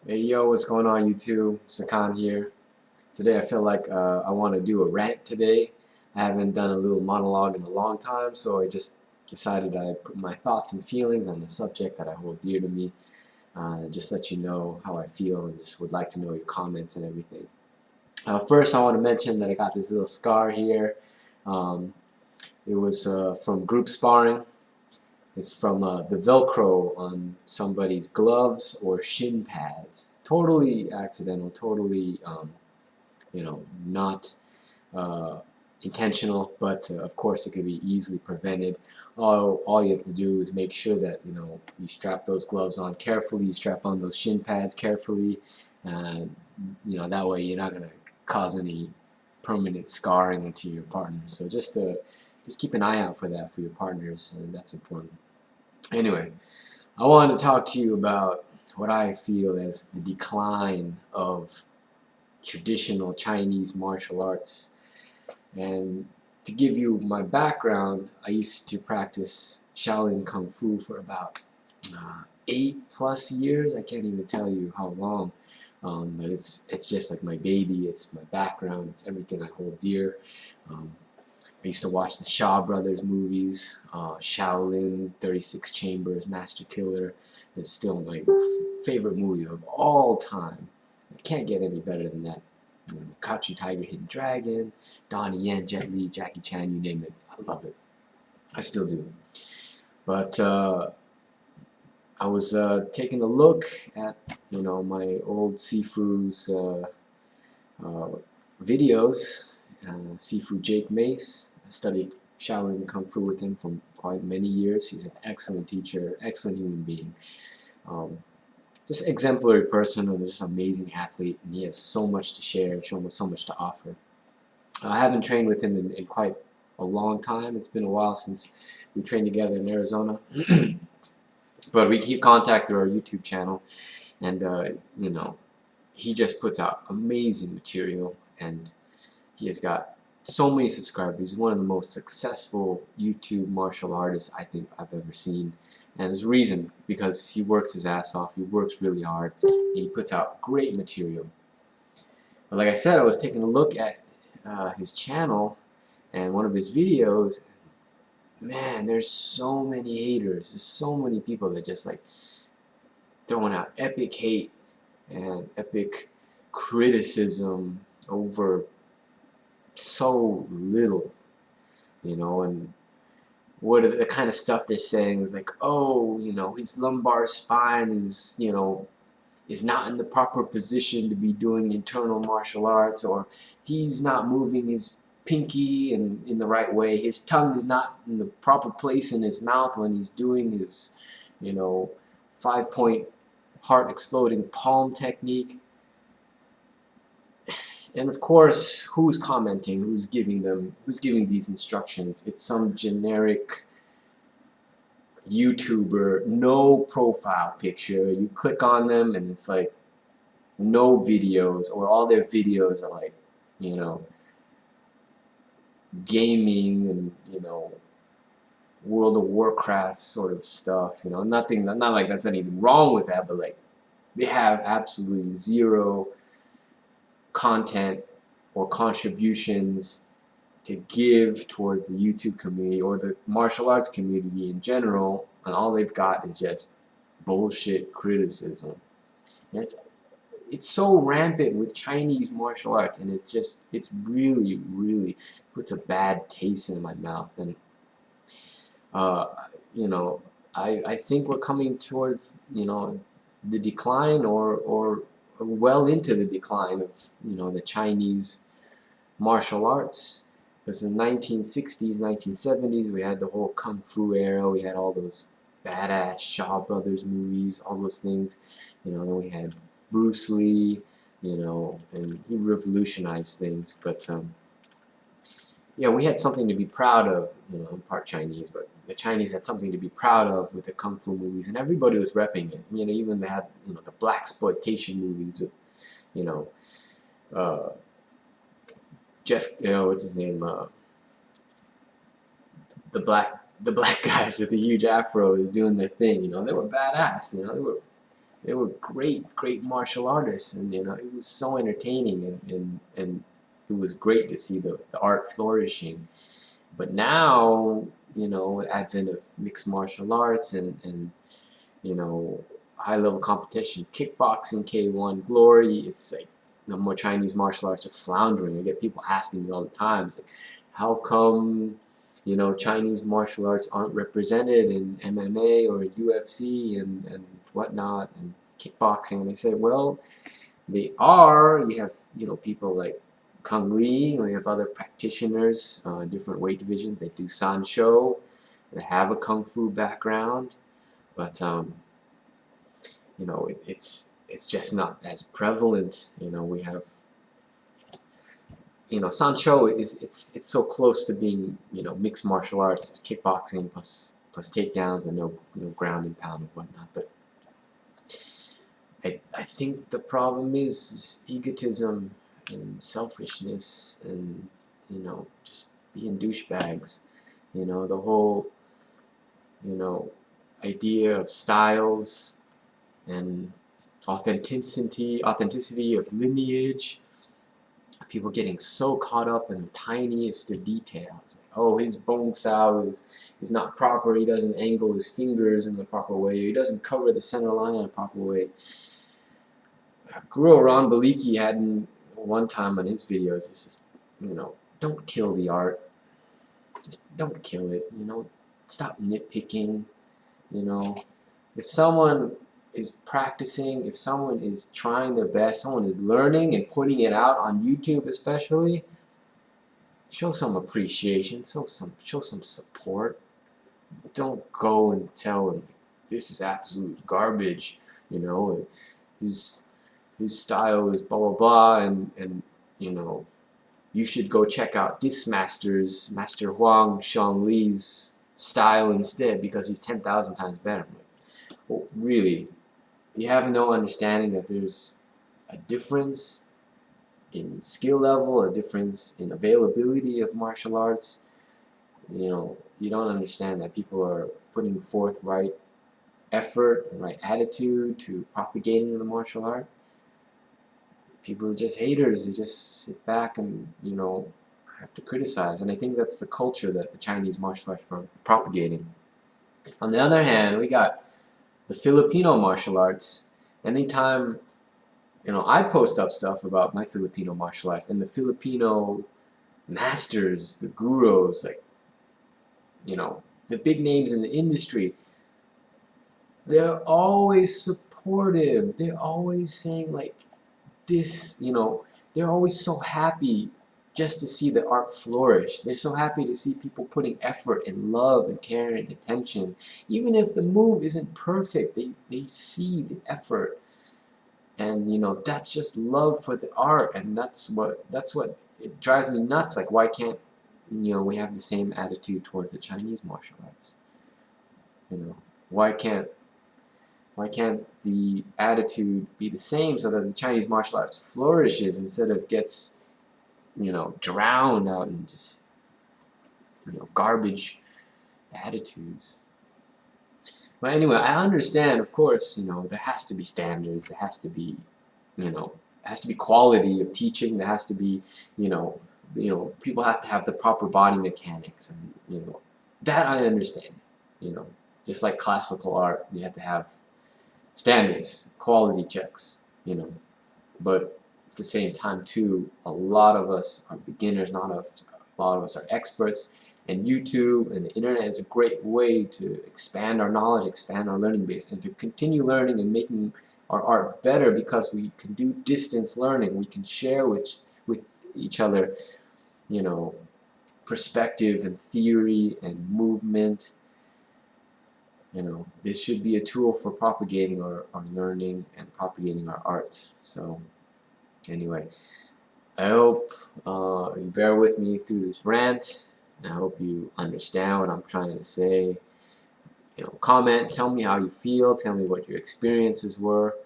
Hey yo, what's going on YouTube? Sakan here. Today I feel like I want to do a rant today. I haven't done a little monologue in a long time, so I just decided I'd put my thoughts and feelings on the subject that I hold dear to me. Just let you know how I feel and just would like to know your comments and everything. First, I want to mention that I got this little scar here. Um, it was from group sparring. It's from the Velcro on somebody's gloves or shin pads. Totally accidental, totally, not uh, intentional, but of course it could be easily prevented. All you have to do is make sure that you strap those gloves on carefully, you strap on those shin pads carefully, and that way you're not going to cause any permanent scarring into your partner. So just keep an eye out for that for your partners, and that's important. Anyway, I wanted to talk to you about what I feel as the decline of traditional Chinese martial arts. And to give you my background, I used to practice Shaolin Kung Fu for about 8+ years. I can't even tell you how long. But it's just like my baby. It's my background. It's everything I hold dear. Um, I used to watch the Shaw Brothers movies, Shaolin, 36 Chambers, Master Killer. Is still my favorite movie of all time. I can't get any better than that. Crouching Tiger, Hidden Dragon, Donnie Yen, Jet Li, Jackie Chan, you name it. I love it. I still do. But I was taking a look at my old Sifu's uh, videos. Sifu Jake Mace. I studied Shaolin Kung Fu with him for quite many years. He's an excellent teacher, excellent human being. Um, just exemplary person and just amazing athlete, and he has so much to share, so much to offer. I haven't trained with him in quite a long time. It's been a while since we trained together in Arizona, but we keep contact through our YouTube channel, and he just puts out amazing material, and he has got so many subscribers. He's one of the most successful YouTube martial artists I think I've ever seen. And there's a reason, because he works his ass off, he works really hard, and he puts out great material. But like I said, I was taking a look at his channel and one of his videos. Man, there's so many haters. There's so many people that just like throwing out epic hate and epic criticism over so little, and what are the kind of stuff they're saying is like, oh, his lumbar spine is not in the proper position to be doing internal martial arts, or he's not moving his pinky in the right way. His tongue is not in the proper place in his mouth when he's doing his, 5-point heart exploding palm technique. And of course, who's commenting? Who's giving these instructions? It's some generic YouTuber, no profile picture. You click on them and it's like no videos, or all their videos are like, gaming and, World of Warcraft sort of stuff. Nothing, not like that's anything wrong with that, but like they have absolutely zero content or contributions to give towards the YouTube community or the martial arts community in general, and all they've got is just bullshit criticism. And it's so rampant with Chinese martial arts, and it's really, really puts a bad taste in my mouth. And uh, you know I think we're coming towards the decline, or well into the decline of the Chinese martial arts. Because in the 1960s, 1970s, we had the whole Kung Fu era. We had all those badass Shaw Brothers movies, all those things. Then we had Bruce Lee, and he revolutionized things. But yeah, we had something to be proud of. I'm part Chinese, but the Chinese had something to be proud of with the Kung Fu movies, and everybody was repping it. Even they had the blaxploitation movies with uh, Jeff, what's his name? The black guys with the huge afro is doing their thing. They were badass. They were great martial artists, and you know, it was so entertaining, and it was great to see the art flourishing. But now, you know, advent of mixed martial arts and you know, high level competition, kickboxing, K1, Glory, it's like the more Chinese martial arts are floundering. I get people asking me all the time, it's like, how come, you know, Chinese martial arts aren't represented in MMA or UFC and whatnot and kickboxing? And I say, well, they are. You have, you know, people like Kung Lee, we have other practitioners, different weight divisions. They do Sanshou, they have a Kung Fu background, but you know, it's just not as prevalent. You know, we have, you know, Sanshou is it's so close to being, you know, mixed martial arts. It's kickboxing plus takedowns, but no ground and pound and whatnot. But I think the problem is egotism and selfishness and, you know, just being douchebags. You know, the whole, you know, idea of styles and authenticity of lineage. People getting so caught up in the tiniest of details. Like, oh, his bone sao is not proper. He doesn't angle his fingers in the proper way. He doesn't cover the center line in a proper way. Guru Ron Baliki had one time on his videos, it's just, you know, don't kill the art. Just don't kill it. You know, stop nitpicking. You know, if someone is practicing, if someone is trying their best, someone is learning and putting it out on YouTube especially, show some appreciation, show some support. Don't go and tell them this is absolute garbage, you know, his style is blah blah blah, and you know, you should go check out this Master Huang Xiangli's style instead because he's 10,000 times better. Well, really, you have no understanding that there's a difference in skill level, a difference in availability of martial arts. You know, you don't understand that people are putting forth right effort and right attitude to propagating the martial art. People are just haters. They just sit back and, you know, have to criticize. And I think that's the culture that the Chinese martial arts are propagating. On the other hand, we got the Filipino martial arts. Anytime, you know, I post up stuff about my Filipino martial arts and the Filipino masters, the gurus, like, you know, the big names in the industry, they're always supportive. They're always saying like this, you know, they're always so happy just to see the art flourish. They're so happy to see people putting effort and love and care and attention. Even if the move isn't perfect, they see the effort. And you know, that's just love for the art, and that's what it drives me nuts. Like, why can't, you know, we have the same attitude towards the Chinese martial arts? You know, why can't the attitude be the same so that the Chinese martial arts flourishes instead of gets, you know, drowned out in just, you know, garbage attitudes? But anyway, I understand, of course, you know, there has to be standards, there has to be, you know, there has to be quality of teaching, there has to be, you know, people have to have the proper body mechanics, and, you know, that I understand. You know, just like classical art, you have to have standards, quality checks, you know. But at the same time, too, a lot of us are beginners, a lot of us are experts, and YouTube and the internet is a great way to expand our knowledge, expand our learning base, and to continue learning and making our art better, because we can do distance learning. We can share with each other, you know, perspective and theory and movement. You know, this should be a tool for propagating our learning and propagating our art. So anyway, I hope you bear with me through this rant. I hope you understand what I'm trying to say. You know, comment, tell me how you feel, tell me what your experiences were.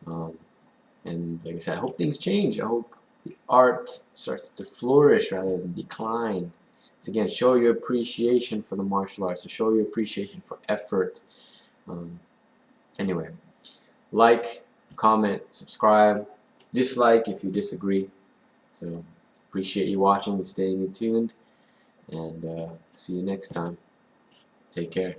And like I said, I hope things change. I hope the art starts to flourish rather than decline. It's, again, show your appreciation for the martial arts, to show your appreciation for effort. Anyway, like, comment, subscribe, dislike if you disagree. So appreciate you watching and staying tuned, and see you next time. Take care.